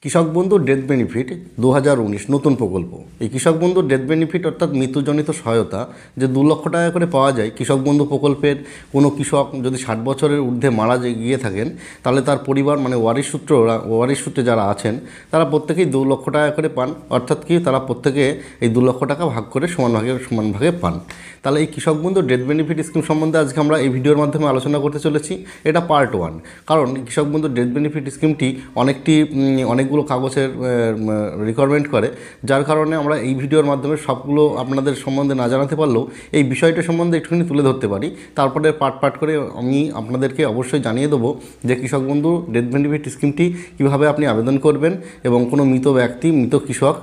কৃষক বন্ধু death benefit 2019 নতুন প্রকল্প। এই কৃষক বন্ধু ডেথ বেনিফিট অর্থাৎ মৃত্যুজনিত সহায়তা যে 2 লক্ষ টাকা করে পাওয়া যায়। কৃষক বন্ধু প্রকল্পের কোনো কৃষক যদি 60 বছরের ঊর্ধ্বে মারা গিয়ে থাকেন, তাহলে তার পরিবার মানে ওয়ারিশ সূত্রে যারা আছেন তারা প্রত্যেকেই 2 লক্ষ টাকা করে পান। অর্থাৎ কি তারা প্রত্যেকে এই 2 লক্ষ টাকা ভাগ করে সমান ভাগে পান। তাহলে এই কৃষক বন্ধু ডেথ বেনিফিট স্কিম সম্বন্ধে আজকে আমরা এই ভিডিওর মাধ্যমে আলোচনা করতে চলেছি। এটা পার্ট 1, কারণ কৃষক বন্ধু ডেথ বেনিফিট স্কিমটি অনেকগুলো কাগজের রিকোয়ারমেন্ট করে, যার কারণে আমরা এই ভিডিওর মাধ্যমে সবগুলো আপনাদের সম্বন্ধে না জানাতে পারলেও এই বিষয়টা সম্বন্ধে একটুখানি তুলে ধরতে পারি। তারপরে পার্ট করে আমি আপনাদেরকে অবশ্যই জানিয়ে দেবো যে কৃষক বন্ধু ডেথ বেনিফিট স্কিমটি কীভাবে আপনি আবেদন করবেন এবং কোনো মৃত কৃষক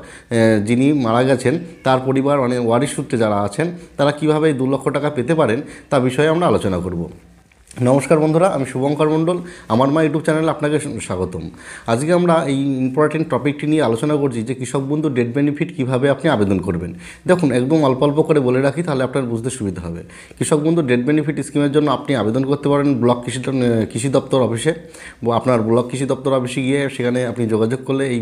যিনি মারা গেছেন তার পরিবার ওয়ারিশ সূত্রে যারা আছেন তারা কীভাবে এই 2 লক্ষ টাকা পেতে পারেন তা বিষয়ে আমরা আলোচনা করব। নমস্কার বন্ধুরা, আমি শুভঙ্কর মণ্ডল, আমার মা ইউটিউব চ্যানেলে আপনাকে স্বাগতম। আজকে আমরা এই ইম্পর্টেন্ট টপিকটি নিয়ে আলোচনা করছি যে কৃষক বন্ধু ডেথ বেনিফিট কীভাবে আপনি আবেদন করবেন। দেখুন, একদম অল্প করে বলে রাখি, তাহলে আপনার বুঝতে সুবিধা হবে। কৃষক বন্ধু ডেথ বেনিফিট স্কিমের জন্য আপনি আবেদন করতে পারেন ব্লক কৃষি দপ্তর অফিসে। আপনার ব্লক কৃষি দপ্তর অফিসে গিয়ে সেখানে আপনি যোগাযোগ করলে এই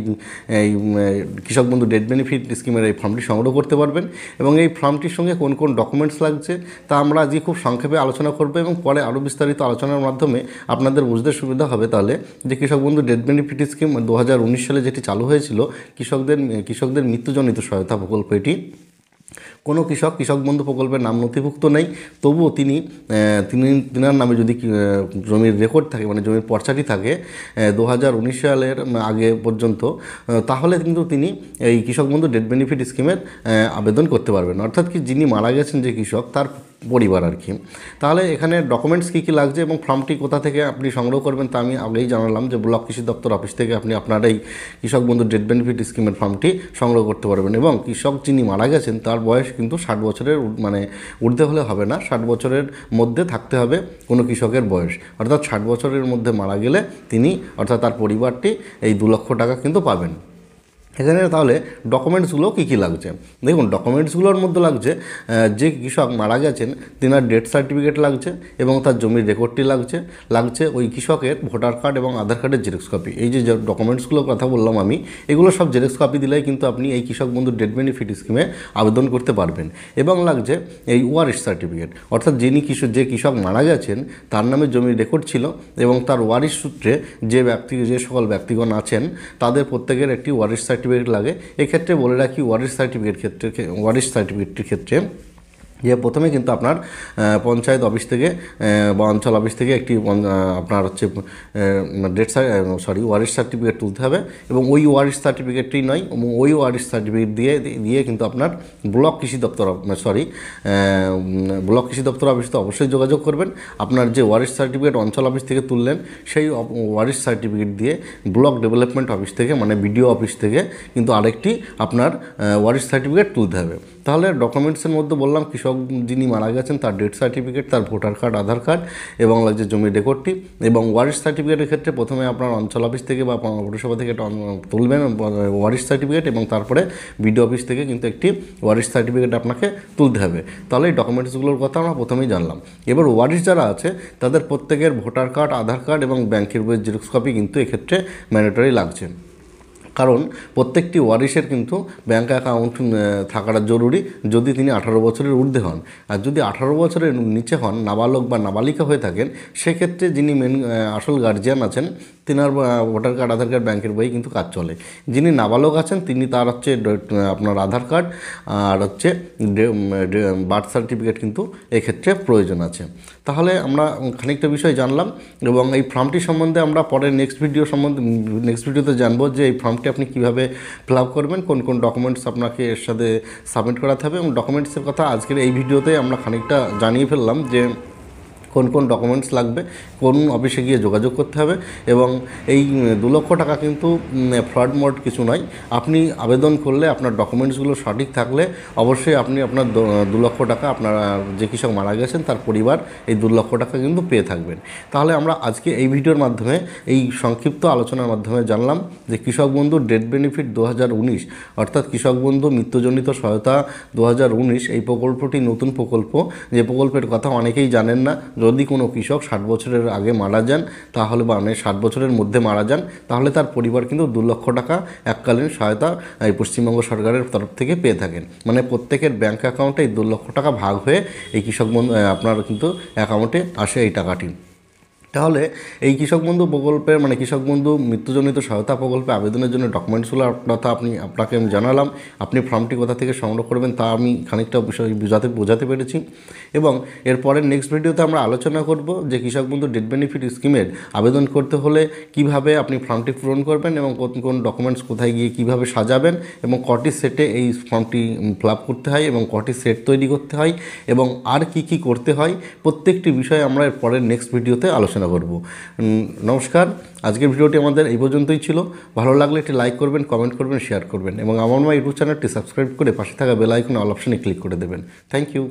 কৃষক বন্ধু ডেথ বেনিফিট স্কিমের এই ফর্মটি সংগ্রহ করতে পারবেন। এবং এই ফর্মটির সঙ্গে কোন ডকুমেন্টস লাগছে তা আমরা আজকে খুব সংক্ষেপে আলোচনা করবো এবং পরে আরও বিস্তারিত আলোচনার মাধ্যমে আপনাদের বুঝতে সুবিধা হবে। তাহলে যে কৃষক বন্ধু ডেথ বেনিফিট স্কিম 2019 সালে যেটি চালু হয়েছিল, কৃষকদের মৃত্যুজনিত সহায়তা প্রকল্প, এটি কোনো কৃষক বন্ধু প্রকল্পের নাম নথিভুক্ত নেই, তবুও তিনার নামে যদি জমির রেকর্ড থাকে, মানে জমির পর্চাটি থাকে 2019 সালের আগে পর্যন্ত, তাহলে কিন্তু তিনি এই কৃষক বন্ধু ডেথ বেনিফিট স্কিমের আবেদন করতে পারবেন। অর্থাৎ কি যিনি মারা গেছেন যে কৃষক তার পরিবার আর কি। তাহলে এখানে ডকুমেন্টস কী লাগছে এবং ফর্মটি কোথা থেকে আপনি সংগ্রহ করবেন তা আমি আগেই জানালাম যে ব্লক কৃষি দপ্তর অফিস থেকে আপনি আপনার এই কৃষক বন্ধু ডেথ বেনিফিট স্কিমের ফর্মটি সংগ্রহ করতে পারবেন। এবং কৃষক যিনি মারা গেছেন তার বয়স কিন্তু 60 বছরের ঊর্ধ্বে হলে হবে না, 60 বছরের মধ্যে থাকতে হবে কোনো কৃষকের বয়স। অর্থাৎ 60 বছরের মধ্যে মারা গেলে তিনি অর্থাৎ তার পরিবারটি এই 2 লক্ষ টাকা কিন্তু পাবেন। এখানে তাহলে ডকুমেন্টসগুলো কী লাগছে দেখুন। ডকুমেন্টসগুলোর মধ্যে লাগছে যে কৃষক মারা গেছেন তিনার ডেথ সার্টিফিকেট লাগছে এবং তার জমির রেকর্ডটি লাগছে ওই কৃষকের ভোটার কার্ড এবং আধার কার্ডের জেরক্স কপি। এই যে ডকুমেন্টসগুলোর কথা বললাম আমি, এগুলো সব জেরক্স কপি দিলেই কিন্তু আপনি এই কৃষক বন্ধু ডেথ বেনিফিট স্কিমে আবেদন করতে পারবেন। এবং লাগছে এই ওয়ারিশ সার্টিফিকেট, অর্থাৎ যে কৃষক মারা গেছেন তার নামে জমির রেকর্ড ছিল এবং তার ওয়ারিশ সূত্রে যে সকল ব্যক্তিগণ আছেন তাদের প্রত্যেকের একটি ওয়ারিশ সার্টিফিকেট লাগে। এক্ষেত্রে বলে রাখি ওয়ারিশ সার্টিফিকেটটির ক্ষেত্রে যে প্রথমে কিন্তু আপনার পঞ্চায়েত অফিস থেকে বা অঞ্চল অফিস থেকে একটি আপনার ওয়ারিশ সার্টিফিকেট তুলতে হবে। এবং ওই ওয়ারিশ সার্টিফিকেটটি নয়, ওই ওয়ারিশ সার্টিফিকেট দিয়ে কিন্তু আপনার ব্লক কৃষি দপ্তর অফিসে অবশ্যই যোগাযোগ করবেন। আপনার যে ওয়ারিশ সার্টিফিকেট অঞ্চল অফিস থেকে তুললেন, সেই ওয়ারিশ সার্টিফিকেট দিয়ে ব্লক ডেভেলপমেন্ট অফিস থেকে মানে বিডিও অফিস থেকে কিন্তু আরেকটি আপনার ওয়ারিশ সার্টিফিকেট তুলতে হবে। তাহলে ডকুমেন্টসের মধ্যে বললাম কৃষক যিনি মারা গেছেন তার ডেথ সার্টিফিকেট, তার ভোটার কার্ড, আধার কার্ড এবং লাগছে জমির রেকর্ডটি। এবং ওয়ারিশ সার্টিফিকেটের ক্ষেত্রে প্রথমে আপনার অঞ্চল অফিস থেকে বা পৌরসভা থেকে তুলবেন ওয়ারিশ সার্টিফিকেট এবং তারপরে বিডিও অফিস থেকে কিন্তু একটি ওয়ারিশ সার্টিফিকেট আপনাকে তুলতে হবে। তাহলে এই ডকুমেন্টসগুলোর কথা আমরা প্রথমেই জানলাম। এবার ওয়ারিশ যারা আছে তাদের প্রত্যেকের ভোটার কার্ড, আধার কার্ড এবং ব্যাংকের বইয়ের জেরক্স কপি কিন্তু এক্ষেত্রে ম্যান্ডেটরি লাগছে, কারণ প্রত্যেকটি ওয়ারিশের কিন্তু ব্যাঙ্ক অ্যাকাউন্ট থাকাটা জরুরি যদি তিনি 18 বছরের ঊর্ধ্বে হন। আর যদি 18 বছরের নিচে হন, নাবালক বা নাবালিকা হয়ে থাকেন, সেক্ষেত্রে যিনি আসল গার্জিয়ান আছেন তিনার ভোটার কার্ড, আধার কার্ড, ব্যাংকের বই কিন্তু কাজ চলে। যিনি নাবালক আছেন তিনি তার আপনার আধার কার্ড আর বার্থ সার্টিফিকেট কিন্তু এক্ষেত্রে প্রয়োজন আছে। তাহলে আমরা খানিকটা বিষয় জানলাম এবং এই ফর্মটি সম্বন্ধে আমরা পরে নেক্সট ভিডিওতে জানবো যে এই ফর্মটি আপনি কীভাবে ফিল আপ করবেন, কোন ডকুমেন্টস আপনাকে এর সাথে সাবমিট করাতে হবে। এবং ডকুমেন্টসের কথা আজকের এই ভিডিওতে আমরা খানিকটা জানিয়ে ফেললাম যে কোন ডকুমেন্টস লাগবে, কোন অফিসে গিয়ে যোগাযোগ করতে হবে। এবং এই 2 লক্ষ টাকা কিন্তু ফ্রড মোড কিছু নয়। আপনি আবেদন করলে আপনার ডকুমেন্টসগুলো সঠিক থাকলে অবশ্যই আপনি আপনার 2 লক্ষ টাকা আপনার যে কৃষক মারা গেছেন তার পরিবার এই 2 লক্ষ টাকা কিন্তু পেয়ে থাকবেন। তাহলে আমরা আজকে এই ভিডিওর মাধ্যমে এই সংক্ষিপ্ত আলোচনার মাধ্যমে জানলাম যে কৃষক বন্ধু ডেথ বেনিফিট 2019 অর্থাৎ কৃষক বন্ধু মৃত্যুজনিত সহায়তা 2019 এই প্রকল্পটি নতুন প্রকল্প, যে প্রকল্পের কথা অনেকেই জানেন না। যদি কোনো কৃষক 60 বছরের আগে মারা যান তাহলে বা 60 বছরের মধ্যে মারা যান তাহলে তার পরিবার কিন্তু 2 লক্ষ টাকা এককালীন সহায়তা এই পশ্চিমবঙ্গ সরকারের তরফ থেকে পেয়ে থাকেন। মানে প্রত্যেকের ব্যাঙ্ক অ্যাকাউন্টে এই 2 লক্ষ টাকা ভাগ হয়ে এই কৃষক বন্ধু আপনার কিন্তু অ্যাকাউন্টে আসে এই টাকাটি। তাহলে এই কৃষক বন্ধু প্রকল্পের মানে কৃষক বন্ধু মৃত্যুজনিত সহায়তা প্রকল্পে আবেদনের জন্য ডকুমেন্টসগুলো কথা আপনাকে আমি জানালাম। আপনি ফর্মটি কোথা থেকে সংগ্রহ করবেন তা আমি খানিকটা বিষয় বোঝাতে পেরেছি। এবং এরপরের নেক্সট ভিডিওতে আমরা আলোচনা করব যে কৃষক বন্ধু ডেথ বেনিফিট স্কিমের আবেদন করতে হলে কিভাবে আপনি ফর্মটি পূরণ করবেন এবং কোন কোন ডকুমেন্টস কোথায় গিয়ে কিভাবে সাজাবেন এবং কটি সেটে এই ফর্মটি ফিল আপ করতে হয় এবং কটি সেট তৈরি করতে হয় এবং আর কি কি করতে হয় প্রত্যেকটি বিষয়ে আমরা এর পরের নেক্সট ভিডিওতে আলোচনা করব। নমস্কার, আজকের ভিডিওটি আমাদের এই পর্যন্তই ছিল। ভালো লাগলে একটি লাইক করবেন, কমেন্ট করবেন, শেয়ার করবেন এবং আমার ইউটিউব চ্যানেলটি সাবস্ক্রাইব করে পাশে থাকা বেল আইকনে অল অপশনে ক্লিক করে দেবেন। Thank you.